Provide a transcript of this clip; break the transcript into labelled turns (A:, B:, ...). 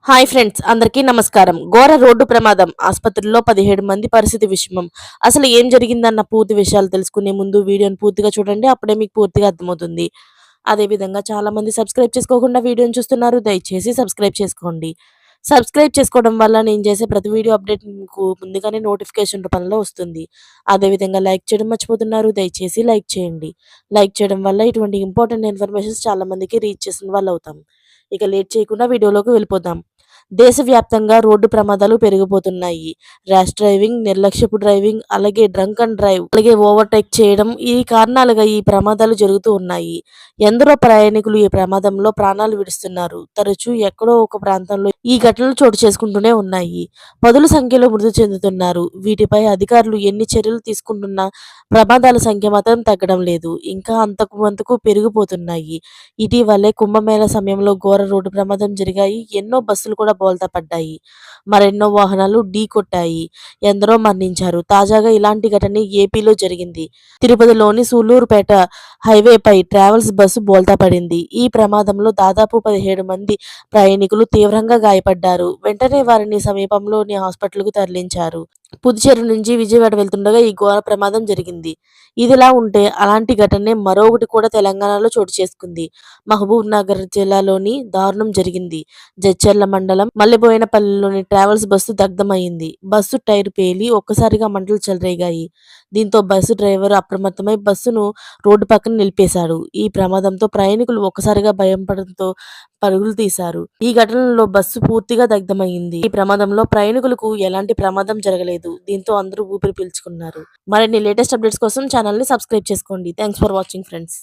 A: Hi friends, అందరికీ నమస్కారం. ఘోర రోడ్డు ప్రమాదం, ఆసుపత్రిలో 17 మంది పరిస్థితి విషమం. అసలు ఏం జరిగిందన్న పూర్తి విషయాలు తెలుసుకునే ముందు వీడియోని పూర్తిగా చూడండి. అప్పుడే మీకు పూర్తిగా అర్థమవుతుంది. అదేవిధంగా చాలా మంది సబ్స్క్రైబ్ చేసుకోకుండా వీడియోని చూస్తున్నారు. దయచేసి సబ్స్క్రైబ్ చేసుకోండి. సబ్స్క్రైబ్ చేసుకోవడం వల్ల నేను చేసే ప్రతి వీడియో అప్డేట్ మీకు ముందుగానే నోటిఫికేషన్ రూపంలో వస్తుంది. అదేవిధంగా లైక్ చేయడం మర్చిపోతున్నారు. దయచేసి లైక్ చేయండి. లైక్ చేయడం వల్ల ఇటువంటి ఇంపార్టెంట్ ఇన్ఫర్మేషన్స్ చాలా మందికి రీచ్ చేసిన వాళ్ళు అవుతాం. ఇక లేట్ చేయకుండా వీడియోలోకి వెళ్ళిపోదాం. దేశవ్యాప్తంగా రోడ్డు ప్రమాదాలు పెరిగిపోతున్నాయి. ర్యాష్ డ్రైవింగ్, నిర్లక్ష్యపు డ్రైవింగ్, అలాగే డ్రంక్ అండ్ డ్రైవ్, అలాగే ఓవర్‌టేక్ చేయడం ఈ కారణాలుగా ఈ ప్రమాదాలు జరుగుతూ ఉన్నాయి. ఎందరో ప్రయాణికులు ఈ ప్రమాదంలో ప్రాణాలు విడుస్తున్నారు. తరచూ ఎక్కడో ఒక ప్రాంతంలో ఈ ఘటనలు చోటు చేసుకుంటూనే ఉన్నాయి. పదుల సంఖ్యలో మృతి చెందుతున్నారు. వీటిపై అధికారులు ఎన్ని చర్యలు తీసుకుంటున్నా ప్రమాదాల సంఖ్య మాత్రం తగ్గడం లేదు. ఇంకా అంతకు పెరిగిపోతున్నాయి. ఇటీవలే కుంభమేళా సమయంలో ఘోర రోడ్డు ప్రమాదం జరిగాయి. ఎన్నో బస్సులు కూడా బోల్తా పడ్డాయి. మరెన్నో వాహనాలు ఢీకొట్టాయి. ఎందరో మరణించారు. తాజాగా ఇలాంటి ఘటన ఏపీలో జరిగింది. తిరుపతిలోని సూళ్లూరుపేట హైవేపై ట్రావెల్స్ బస్సు బోల్తా పడింది. ఈ ప్రమాదంలో దాదాపు 17 మంది ప్రయాణికులు తీవ్రంగా గాయపడ్డారు. వెంటనే వారిని సమీపంలోని హాస్పిటల్‌కు తరలించారు. పుదుచ్చేరి నుంచి విజయవాడ వెళ్తుండగా ఈ ఘోర ప్రమాదం జరిగింది. ఇదిలా ఉంటే అలాంటి ఘటనే మరొకటి కూడా తెలంగాణలో చోటు చేసుకుంది. మహబూబ్ నగర్ జిల్లాలోని దారుణం జరిగింది. జడ్చర్ల మండలం మల్లెబోయినపల్లిలోని ట్రావెల్స్ బస్సు దగ్ధమైంది. బస్సు టైరు పేలి ఒక్కసారిగా మంటలు చెలరేగాయి. దీంతో బస్సు డ్రైవర్ అప్రమత్తమై బస్సును రోడ్డు పక్కన నిలిపేశాడు. ఈ ప్రమాదంతో ప్రయాణికులు ఒక్కసారిగా భయపడంతో పరుగులు తీశారు. ఈ ఘటనలో బస్సు పూర్తిగా దగ్ధమైంది. ఈ ప్రమాదంలో ప్రయాణికులకు ఎలాంటి ప్రమాదం జరగలేదు. దీంతో అందరూ ఊపిరి పీల్చుకున్నారు. మరిన్ని లేటెస్ట్ అప్డేట్స్ కోసం ఛానల్ ని సబ్స్క్రైబ్ చేసుకోండి. Thanks for watching friends.